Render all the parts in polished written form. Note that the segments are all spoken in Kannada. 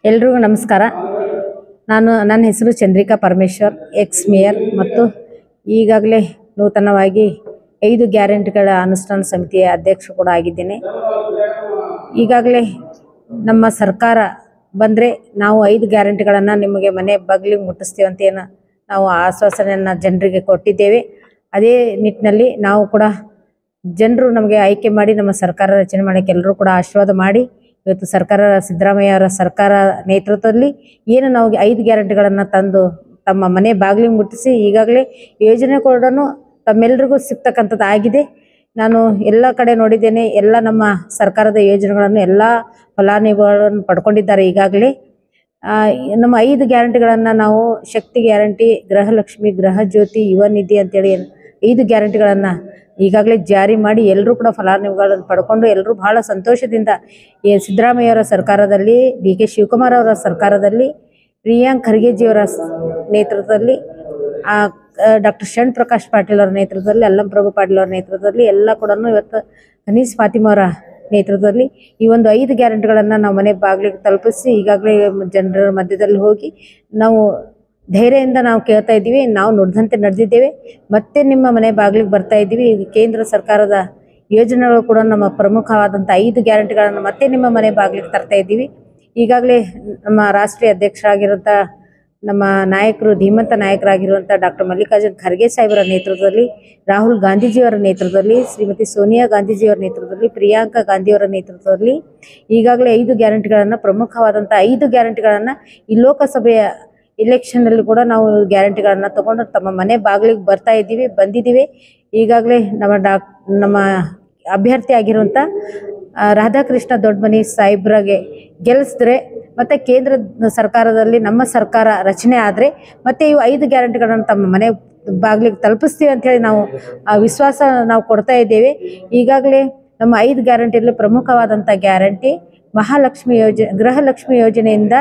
ಎಲ್ರಿಗೂ ನಮಸ್ಕಾರ. ನನ್ನ ಹೆಸರು ಚಂದ್ರಿಕಾ ಪರಮೇಶ್ವರ್, ಎಕ್ಸ್ ಮೇಯರ್ ಮತ್ತು ಈಗಾಗಲೇ ನೂತನವಾಗಿ 5 ಗ್ಯಾರಂಟಿಗಳ ಅನುಷ್ಠಾನ ಸಮಿತಿಯ ಅಧ್ಯಕ್ಷರು ಕೂಡ ಆಗಿದ್ದೇನೆ. ಈಗಾಗಲೇ ನಮ್ಮ ಸರ್ಕಾರ ಬಂದರೆ ನಾವು 5 ಗ್ಯಾರಂಟಿಗಳನ್ನು ನಿಮಗೆ ಮನೆ ಬಾಗಿಲಿಗೆ ಮುಟ್ಟಿಸ್ತೀವಿ ಅಂತ ಏನು ನಾವು ಆಶ್ವಾಸನೆಯನ್ನು ಜನರಿಗೆ ಕೊಟ್ಟಿದ್ದೇವೆ. ಅದೇ ನಿಟ್ಟಿನಲ್ಲಿ ನಾವು ಕೂಡ ಜನರು ನಮಗೆ ಆಯ್ಕೆ ಮಾಡಿ ನಮ್ಮ ಸರ್ಕಾರ ರಚನೆ ಮಾಡೋಕ್ಕೆ ಎಲ್ಲರೂ ಕೂಡ ಆಶೀರ್ವಾದ ಮಾಡಿ ಇವತ್ತು ಸರ್ಕಾರ ಸಿದ್ದರಾಮಯ್ಯ ಅವರ ಸರ್ಕಾರ ನೇತೃತ್ವದಲ್ಲಿ ಏನು ನಾವು 5 ಗ್ಯಾರಂಟಿಗಳನ್ನು ತಂದು ತಮ್ಮ ಮನೆ ಬಾಗಿಲಿಗೆ ಮುಟ್ಟಿಸಿ ಈಗಾಗಲೇ ಯೋಜನೆ ಕೂಡ ತಮ್ಮೆಲ್ಲರಿಗೂ ಸಿಗ್ತಕ್ಕಂಥದ್ದು ಆಗಿದೆ. ನಾನು ಎಲ್ಲ ಕಡೆ ನೋಡಿದ್ದೇನೆ. ಎಲ್ಲ ನಮ್ಮ ಸರ್ಕಾರದ ಯೋಜನೆಗಳನ್ನು ಎಲ್ಲ ಫಲಾನುಭವಿಗಳನ್ನು ಪಡ್ಕೊಂಡಿದ್ದಾರೆ. ಈಗಾಗಲೇ ನಮ್ಮ 5 ಗ್ಯಾರಂಟಿಗಳನ್ನು ನಾವು ಶಕ್ತಿ ಗ್ಯಾರಂಟಿ, ಗೃಹಲಕ್ಷ್ಮಿ, ಗೃಹ ಜ್ಯೋತಿ, ಯುವ ನಿಧಿ ಅಂತೇಳಿ 5 ಗ್ಯಾರಂಟಿಗಳನ್ನು ಈಗಾಗಲೇ ಜಾರಿ ಮಾಡಿ ಎಲ್ಲರೂ ಕೂಡ ಫಲಾನುಭವಿಗಳನ್ನು ಪಡ್ಕೊಂಡು ಎಲ್ಲರೂ ಬಹಳ ಸಂತೋಷದಿಂದ ಸಿದ್ದರಾಮಯ್ಯ ಅವರ ಸರ್ಕಾರದಲ್ಲಿ, ಡಿ ಕೆ ಶಿವಕುಮಾರ್ ಅವರ ಸರ್ಕಾರದಲ್ಲಿ, ಪ್ರಿಯಾಂಕ್ ಖರ್ಗೆಜಿಯವರ ನೇತೃತ್ವದಲ್ಲಿ, ಡಾಕ್ಟರ್ ಶರಣ್ ಪ್ರಕಾಶ್ ಪಾಟೀಲ್ ಅವರ ನೇತೃತ್ವದಲ್ಲಿ, ಅಲ್ಲಂ ಪ್ರಭು ಪಾಟೀಲ್ ಅವರ ನೇತೃತ್ವದಲ್ಲಿ ಎಲ್ಲ ಕೂಡ ಇವತ್ತು ಹನೀಸ್ ಫಾತಿಮಾ ಅವರ ನೇತೃತ್ವದಲ್ಲಿ ಈ ಒಂದು 5 ಗ್ಯಾರಂಟಿಗಳನ್ನು ನಾವು ಮನೆ ಬಾಗಿಲಿಗೆ ತಲುಪಿಸಿ ಈಗಾಗಲೇ ಜನರ ಮಧ್ಯದಲ್ಲಿ ಹೋಗಿ ನಾವು ಧೈರ್ಯದಿಂದ ನಾವು ಕೇಳ್ತಾ ಇದ್ದೀವಿ. ನಾವು ನುಡಿದಂತೆ ನಡೆದಿದ್ದೇವೆ. ಮತ್ತೆ ನಿಮ್ಮ ಮನೆ ಬಾಗಿಲಿಗೆ ಬರ್ತಾ ಇದ್ದೀವಿ. ಕೇಂದ್ರ ಸರ್ಕಾರದ ಯೋಜನೆಗಳು ಕೂಡ ನಮ್ಮ ಪ್ರಮುಖವಾದಂಥ 5 ಗ್ಯಾರಂಟಿಗಳನ್ನು ಮತ್ತೆ ನಿಮ್ಮ ಮನೆ ಬಾಗಿಲಿಗೆ ತರ್ತಾ ಇದ್ದೀವಿ. ಈಗಾಗಲೇ ನಮ್ಮ ರಾಷ್ಟ್ರೀಯ ಅಧ್ಯಕ್ಷರಾಗಿರುವಂಥ ನಮ್ಮ ನಾಯಕರು, ಧೀಮಂತ ನಾಯಕರಾಗಿರುವಂಥ ಡಾಕ್ಟರ್ ಮಲ್ಲಿಕಾರ್ಜುನ್ ಖರ್ಗೆ ಸಾಹೇಬರ ನೇತೃತ್ವದಲ್ಲಿ, ರಾಹುಲ್ ಗಾಂಧೀಜಿಯವರ ನೇತೃತ್ವದಲ್ಲಿ, ಶ್ರೀಮತಿ ಸೋನಿಯಾ ಗಾಂಧೀಜಿಯವರ ನೇತೃತ್ವದಲ್ಲಿ, ಪ್ರಿಯಾಂಕಾ ಗಾಂಧಿಯವರ ನೇತೃತ್ವದಲ್ಲಿ ಈಗಾಗಲೇ 5 ಗ್ಯಾರಂಟಿಗಳನ್ನು, ಪ್ರಮುಖವಾದಂಥ 5 ಗ್ಯಾರಂಟಿಗಳನ್ನು ಈ ಲೋಕಸಭೆಯ ಎಲೆಕ್ಷನ್ನಲ್ಲಿ ಕೂಡ ನಾವು ಗ್ಯಾರಂಟಿಗಳನ್ನು ತಗೊಂಡು ತಮ್ಮ ಮನೆ ಬಾಗಿಲಿಗೆ ಬಂದಿದ್ದೀವಿ. ಈಗಾಗಲೇ ನಮ್ಮ ಅಭ್ಯರ್ಥಿ ಆಗಿರುವಂಥ ರಾಧಾಕೃಷ್ಣ ದೊಡ್ಡಮನಿ ಸಾಹೇಬ್ರಿಗೆ ಗೆಲ್ಲಿಸಿದ್ರೆ ಮತ್ತು ಕೇಂದ್ರ ಸರ್ಕಾರದಲ್ಲಿ ನಮ್ಮ ಸರ್ಕಾರ ರಚನೆ ಆದರೆ ಮತ್ತೆ ಇವು 5 ಗ್ಯಾರಂಟಿಗಳನ್ನು ತಮ್ಮ ಮನೆ ಬಾಗಿಲಿಗೆ ತಲುಪಿಸ್ತೀವಿ ಅಂಥೇಳಿ ನಾವು ವಿಶ್ವಾಸ ನಾವು ಕೊಡ್ತಾ ಇದ್ದೇವೆ. ಈಗಾಗಲೇ ನಮ್ಮ 5 ಗ್ಯಾರಂಟಿಯಲ್ಲಿ ಪ್ರಮುಖವಾದಂಥ ಗ್ಯಾರಂಟಿ ಮಹಾಲಕ್ಷ್ಮಿ ಗೃಹಲಕ್ಷ್ಮಿ ಯೋಜನೆಯಿಂದ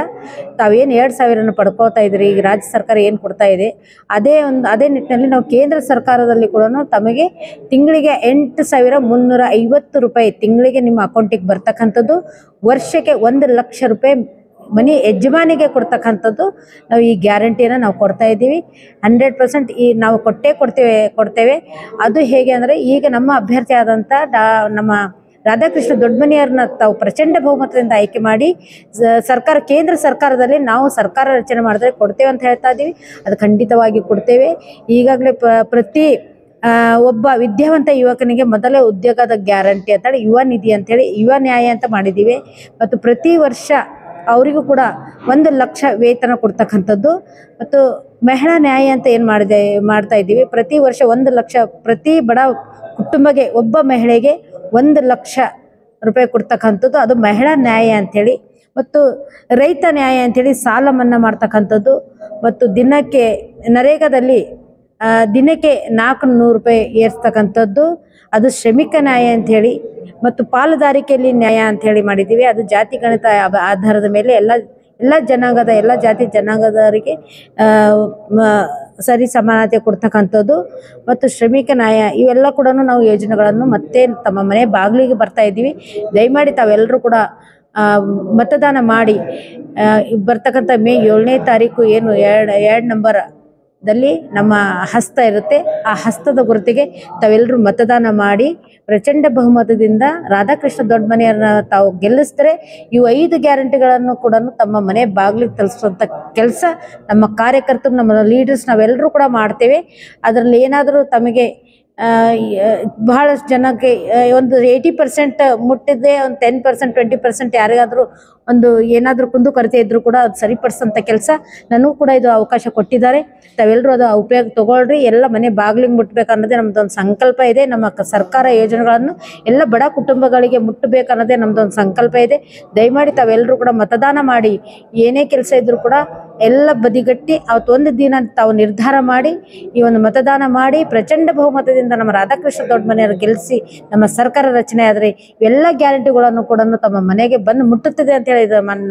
ತಾವೇನು 2,000 ಪಡ್ಕೋತಾ ಇದ್ರಿ, ಈಗ ರಾಜ್ಯ ಸರ್ಕಾರ ಏನು ಕೊಡ್ತಾ ಇದೆ ಅದೇ ನಿಟ್ಟಿನಲ್ಲಿ ನಾವು ಕೇಂದ್ರ ಸರ್ಕಾರದಲ್ಲಿ ಕೂಡ ತಮಗೆ ತಿಂಗಳಿಗೆ 8,350 ರೂಪಾಯಿ ತಿಂಗಳಿಗೆ ನಿಮ್ಮ ಅಕೌಂಟಿಗೆ ಬರ್ತಕ್ಕಂಥದ್ದು, ವರ್ಷಕ್ಕೆ 1 ಲಕ್ಷ ರೂಪಾಯಿ ಮನೆ ಯಜಮಾನಿಗೆ ಕೊಡ್ತಕ್ಕಂಥದ್ದು ನಾವು ಈ ಗ್ಯಾರಂಟಿಯನ್ನು ನಾವು ಕೊಡ್ತಾ ಇದ್ದೀವಿ. 100% ಈ ನಾವು ಕೊಡ್ತೇವೆ. ಅದು ಹೇಗೆ ಅಂದರೆ ಈಗ ನಮ್ಮ ಅಭ್ಯರ್ಥಿ ಆದಂಥ ನಮ್ಮ ರಾಧಾಕೃಷ್ಣ ದೊಡ್ಡಮನಿಯವ್ರನ್ನ ತಾವು ಪ್ರಚಂಡ ಬಹುಮತದಿಂದ ಆಯ್ಕೆ ಮಾಡಿ ಕೇಂದ್ರ ಸರ್ಕಾರದಲ್ಲಿ ನಾವು ಸರ್ಕಾರ ರಚನೆ ಮಾಡಿದ್ರೆ ಕೊಡ್ತೇವೆ ಅಂತ ಹೇಳ್ತಾ ಇದ್ದೀವಿ. ಅದು ಖಂಡಿತವಾಗಿ ಕೊಡ್ತೇವೆ. ಈಗಾಗಲೇ ಪ್ರತಿ ಒಬ್ಬ ವಿದ್ಯಾವಂತ ಯುವಕನಿಗೆ ಮೊದಲೇ ಉದ್ಯೋಗದ ಗ್ಯಾರಂಟಿ ಅಂತೇಳಿ ಯುವ ನಿಧಿ ಅಂಥೇಳಿ ಯುವ ನ್ಯಾಯ ಅಂತ ಮಾಡಿದ್ದೀವಿ. ಮತ್ತು ಪ್ರತಿ ವರ್ಷ ಅವರಿಗೂ ಕೂಡ 1 ಲಕ್ಷ ವೇತನ ಕೊಡ್ತಕ್ಕಂಥದ್ದು. ಮತ್ತು ಮಹಿಳಾ ನ್ಯಾಯ ಅಂತ ಏನು ಮಾಡ್ತಾ ಇದ್ದೀವಿ. ಪ್ರತಿ ವರ್ಷ 1 ಲಕ್ಷ ಪ್ರತಿ ಬಡ ಕುಟುಂಬಕ್ಕೆ ಒಬ್ಬ ಮಹಿಳೆಗೆ 1 ಲಕ್ಷ ರೂಪಾಯಿ ಕೊಡ್ತಕ್ಕಂಥದ್ದು, ಅದು ಮಹಿಳಾ ನ್ಯಾಯ ಅಂಥೇಳಿ. ಮತ್ತು ರೈತ ನ್ಯಾಯ ಅಂಥೇಳಿ ಸಾಲ ಮನ್ನಾ ಮಾಡ್ತಕ್ಕಂಥದ್ದು. ಮತ್ತು ದಿನಕ್ಕೆ ನರೇಗಾದಲ್ಲಿ ದಿನಕ್ಕೆ 400 ರೂಪಾಯಿ ಏರಿಸ್ತಕ್ಕಂಥದ್ದು, ಅದು ಶ್ರಮಿಕ ನ್ಯಾಯ ಅಂಥೇಳಿ. ಮತ್ತು ಪಾಲುದಾರಿಕೆಯಲ್ಲಿ ನ್ಯಾಯ ಅಂಥೇಳಿ ಮಾಡಿದ್ದೀವಿ. ಅದು ಜಾತಿ ಗಣಿತ ಆಧಾರದ ಮೇಲೆ ಎಲ್ಲ ಜನಾಂಗದ ಎಲ್ಲ ಜಾತಿ ಜನಾಂಗದವರಿಗೆ ಸರಿ ಸಮಾನತೆ ಕೊಡ್ತಕ್ಕಂಥದ್ದು. ಮತ್ತು ಶ್ರಮಿಕ ನ್ಯಾಯ ಇವೆಲ್ಲ ಕೂಡ ನಾವು ಯೋಜನೆಗಳನ್ನು ಮತ್ತೆ ತಮ್ಮ ಮನೆ ಬಾಗಿಲಿಗೆ ಬರ್ತಾ ಇದ್ದೀವಿ. ದಯಮಾಡಿ ತಾವೆಲ್ಲರೂ ಕೂಡ ಮತದಾನ ಮಾಡಿ ಬರ್ತಕ್ಕಂಥ ಮೇ 7ನೇ ತಾರೀಕು ಏನು 2 ನಂಬರ್ದಲ್ಲಿ ನಮ್ಮ ಹಸ್ತ ಇರುತ್ತೆ, ಆ ಹಸ್ತದ ಗುರುತಿಗೆ ತಾವೆಲ್ಲರೂ ಮತದಾನ ಮಾಡಿ ಪ್ರಚಂಡ ಬಹುಮತದಿಂದ ರಾಧಾಕೃಷ್ಣ ದೊಡ್ಡಮನಿಯವ್ರನ್ನ ತಾವು ಗೆಲ್ಲಿಸಿದ್ರೆ ಇವು 5 ಗ್ಯಾರಂಟಿಗಳನ್ನು ಕೂಡ ತಮ್ಮ ಮನೆ ಬಾಗಿಲಿಗೆ ತಲುಪಿಸುವಂಥ ಕೆಲಸ ನಮ್ಮ ಕಾರ್ಯಕರ್ತರು, ನಮ್ಮ ಲೀಡರ್ಸ್ ನಾವೆಲ್ಲರೂ ಕೂಡ ಮಾಡ್ತೇವೆ. ಅದರಲ್ಲಿ ಏನಾದರೂ ತಮಗೆ ಬಹಳಷ್ಟು ಜನಕ್ಕೆ ಒಂದು 80% ಮುಟ್ಟಿದೆ, ಒಂದು 10%, 20% ಯಾರಿಗಾದರೂ ಒಂದು ಏನಾದರೂ ಕುಂದುಕೊರತೆ ಇದ್ದರೂ ಕೂಡ ಅದು ಸರಿಪಡಿಸೋಂಥ ಕೆಲಸ ನನಗೂ ಕೂಡ ಇದು ಅವಕಾಶ ಕೊಟ್ಟಿದ್ದಾರೆ. ತಾವೆಲ್ಲರೂ ಅದು ಉಪಯೋಗ ತಗೊಳ್ರಿ. ಎಲ್ಲ ಮನೆ ಬಾಗಿಲಿಗೆ ಮುಟ್ಟಬೇಕು ಅನ್ನೋದೇ ನಮ್ಮದೊಂದು ಸಂಕಲ್ಪ ಇದೆ. ನಮ್ಮ ಸರ್ಕಾರ ಯೋಜನೆಗಳನ್ನು ಎಲ್ಲ ಬಡ ಕುಟುಂಬಗಳಿಗೆ ಮುಟ್ಟಬೇಕು ಅನ್ನೋದೇ ನಮ್ಮದೊಂದು ಸಂಕಲ್ಪ ಇದೆ. ದಯಮಾಡಿ ತಾವೆಲ್ಲರೂ ಕೂಡ ಮತದಾನ ಮಾಡಿ, ಏನೇ ಕೆಲಸ ಇದ್ದರೂ ಕೂಡ ಎಲ್ಲ ಬದಿಗಟ್ಟಿ ಅವತ್ತೊಂದು ದಿನ ತಾವು ನಿರ್ಧಾರ ಮಾಡಿ ಈ ಒಂದು ಮತದಾನ ಮಾಡಿ ಪ್ರಚಂಡ ಬಹುಮತದಿಂದ ನಮ್ಮ ರಾಧಾಕೃಷ್ಣ ದೊಡ್ಡಮನಿಯವರು ಗೆಲ್ಲಿಸಿ ನಮ್ಮ ಸರ್ಕಾರ ರಚನೆ ಆದರೆ ಇವೆಲ್ಲ ಗ್ಯಾರಂಟಿಗಳನ್ನು ಕೂಡ ತಮ್ಮ ಮನೆಗೆ ಬಂದು ಮುಟ್ಟುತ್ತದೆ ಅಂತೇಳಿ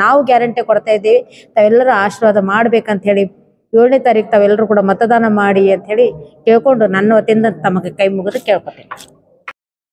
ನಾವು ಗ್ಯಾರಂಟಿ ಕೊಡ್ತಾ ಇದ್ದೀವಿ. ತಾವೆಲ್ಲರೂ ಆಶೀರ್ವಾದ ಮಾಡ್ಬೇಕಂತ ಹೇಳಿ 7ನೇ ತಾರೀಕು ತಾವೆಲ್ಲರೂ ಕೂಡ ಮತದಾನ ಮಾಡಿ ಅಂತ ಹೇಳಿ ಕೇಳ್ಕೊಂಡು ನನ್ನ ವತಿಯಿಂದ ತಮಗೆ ಕೈ ಮುಗಿದು ಕೇಳ್ಕೊತೇನೆ.